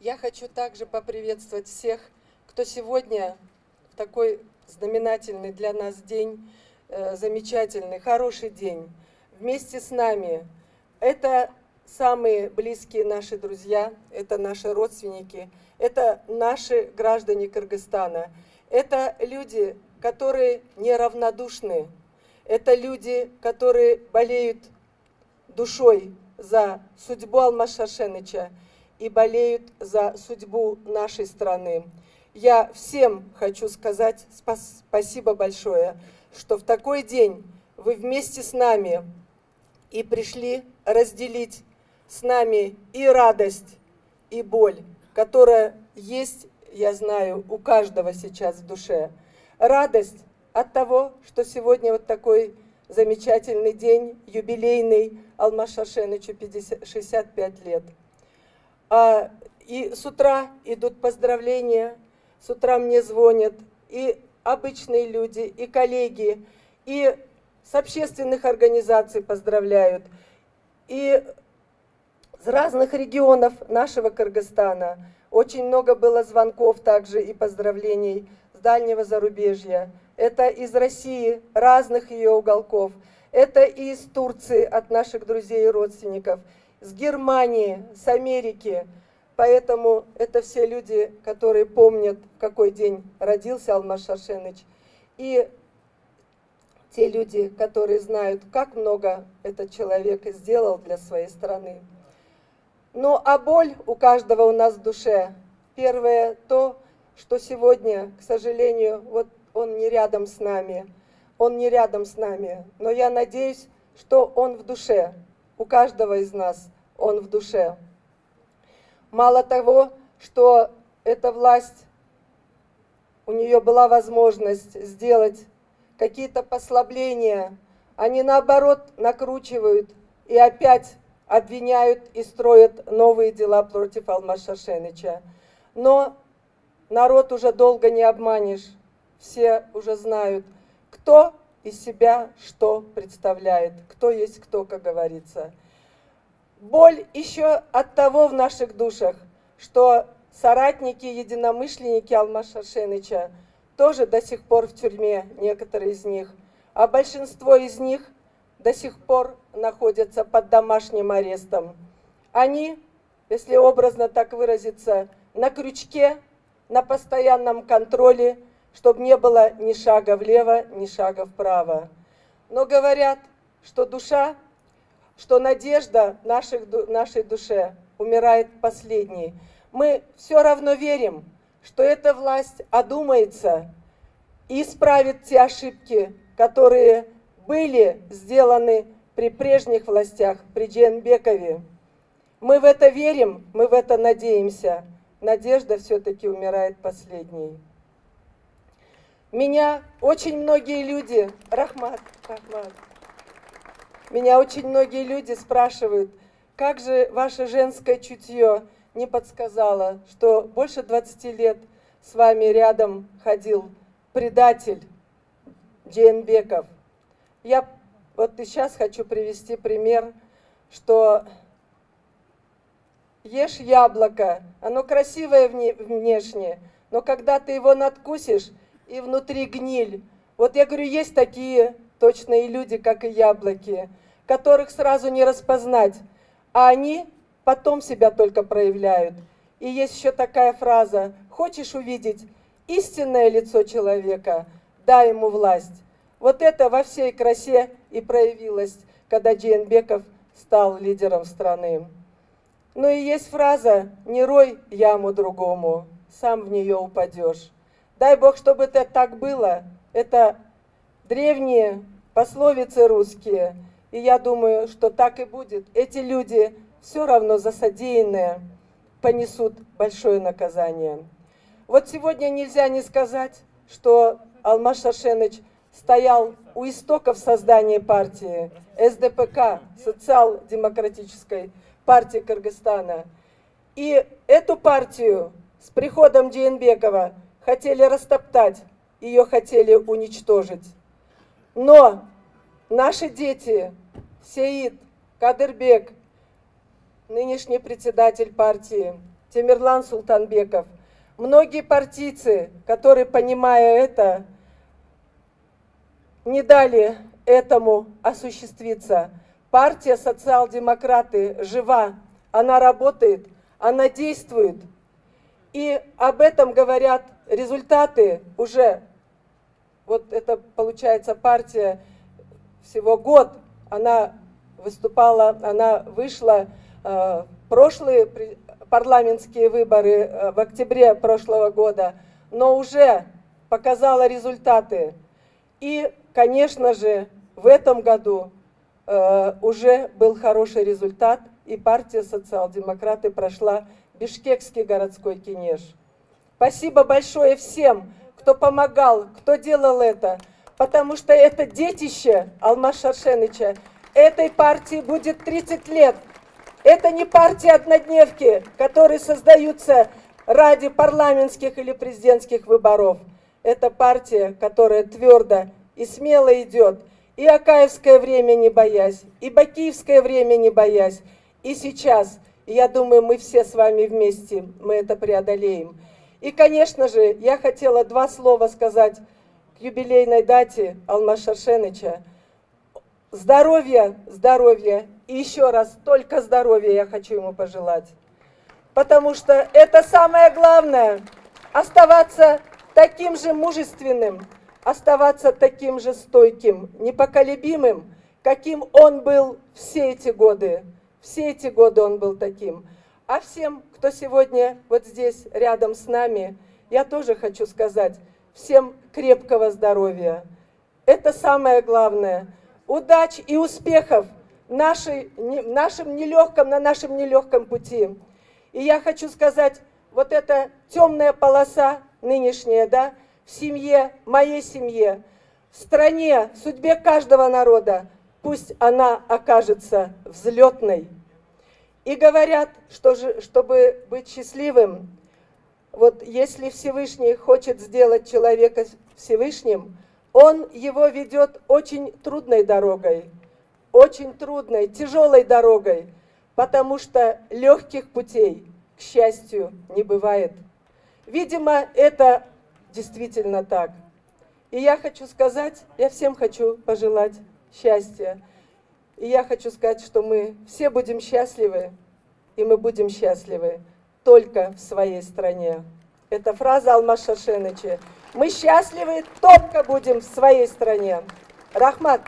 Я хочу также поприветствовать всех, кто сегодня в такой знаменательный для нас день, замечательный, хороший день, вместе с нами. Это самые близкие наши друзья, это наши родственники, это наши граждане Кыргызстана. Это люди, которые неравнодушны, это люди, которые болеют душой за судьбу Алмаз Шаршеныча и болеют за судьбу нашей страны. Я всем хочу сказать спасибо большое, что в такой день вы вместе с нами и пришли разделить с нами и радость, и боль, которая есть, я знаю, у каждого сейчас в душе. Радость от того, что сегодня вот такой замечательный день, юбилейный, Алмаз Шаршенычу 65 лет. И с утра идут поздравления, с утра мне звонят и обычные люди, и коллеги, и с общественных организаций поздравляют, и с разных регионов нашего Кыргызстана. Очень много было звонков также и поздравлений с дальнего зарубежья. Это из России, разных ее уголков. Это и из Турции от наших друзей и родственников, с Германии, с Америки. Поэтому это все люди, которые помнят, в какой день родился Алмаз Шаршеныч. И те люди, которые знают, как много этот человек сделал для своей страны. Ну, а боль у каждого у нас в душе. Первое то, что сегодня, к сожалению, вот он не рядом с нами. Он не рядом с нами. Но я надеюсь, что он в душе. У каждого из нас он в душе. Мало того, что эта власть, у нее была возможность сделать какие-то послабления, они наоборот накручивают и опять обвиняют и строят новые дела против Алмаз Шаршеныча. Но народ уже долго не обманешь, все уже знают, кто из себя что представляет, кто есть кто, как говорится. Боль еще от того в наших душах, что соратники, единомышленники Алмаз Шаршеныча тоже до сих пор в тюрьме, некоторые из них, а большинство из них до сих пор находятся под домашним арестом. Они, если образно так выразиться, на крючке, на постоянном контроле, чтобы не было ни шага влево, ни шага вправо. Но говорят, что душа, что надежда нашей душе умирает последней. Мы все равно верим, что эта власть одумается и исправит те ошибки, которые были сделаны при прежних властях, при Джейенбекове. Мы в это верим, мы в это надеемся. Надежда все-таки умирает последней. Меня очень многие люди, меня очень многие люди спрашивают, как же ваше женское чутье не подсказало, что больше 20 лет с вами рядом ходил предатель Джейенбеков. Я вот и сейчас хочу привести пример, что ешь яблоко, оно красивое внешне, но когда ты его надкусишь, и внутри гниль. Вот я говорю, есть такие точные люди, как и яблоки, которых сразу не распознать, а они потом себя только проявляют. И есть еще такая фраза: хочешь увидеть истинное лицо человека, дай ему власть. Вот это во всей красе и проявилось, когда Джейенбеков стал лидером страны. Ну и есть фраза: не рой яму другому, сам в нее упадешь. Дай Бог, чтобы это так было. Это древние пословицы русские. И я думаю, что так и будет. Эти люди все равно за содеянное понесут большое наказание. Вот сегодня нельзя не сказать, что Алмаз Шаршеныч стоял у истоков создания партии СДПК, Социал-демократической партии Кыргызстана. И эту партию с приходом Джейенбекова хотели растоптать, ее хотели уничтожить. Но наши дети, Сеид, Кадырбек, нынешний председатель партии, Темирлан Султанбеков. Многие партийцы, которые, понимая это, не дали этому осуществиться. Партия «Социал-демократы» жива, она работает, она действует. И об этом говорят результаты уже. Вот это, получается, партия всего год, она выступала, она вышла в прошлые парламентские выборы в октябре прошлого года, но уже показала результаты. И, конечно же, в этом году уже был хороший результат, и партия «Социал-демократы» прошла Бишкекский городской кенеш. Спасибо большое всем, кто помогал, кто делал это, потому что это детище Алмаз Шаршеныча. Этой партии будет 30 лет. Это не партии однодневки, которые создаются ради парламентских или президентских выборов. Это партия, которая твердо и смело идет, и Акаевское время не боясь, и Бакиевское время не боясь, и сейчас. И я думаю, мы все с вами вместе, мы это преодолеем. И, конечно же, я хотела два слова сказать к юбилейной дате Алмаз Шаршеныча. Здоровья, здоровья и еще раз только здоровья я хочу ему пожелать. Потому что это самое главное – оставаться таким же мужественным, оставаться таким же стойким, непоколебимым, каким он был все эти годы. Все эти годы он был таким. А всем, кто сегодня вот здесь рядом с нами, я тоже хочу сказать, всем крепкого здоровья. Это самое главное. Удач и успехов на нашем нелегком пути. И я хочу сказать, вот эта темная полоса нынешняя, да, в семье, моей семье, в стране, в судьбе каждого народа, пусть она окажется взлетной. И говорят, что чтобы быть счастливым, вот если Всевышний хочет сделать человека Всевышним, он его ведет очень трудной дорогой, очень трудной, тяжелой дорогой, потому что легких путей, к счастью, не бывает. Видимо, это действительно так. И я хочу сказать, я всем хочу пожелать счастья. И я хочу сказать, что мы все будем счастливы, и мы будем счастливы только в своей стране. Это фраза Алмаз Шаршеныча. Мы счастливы только будем в своей стране. Рахмат.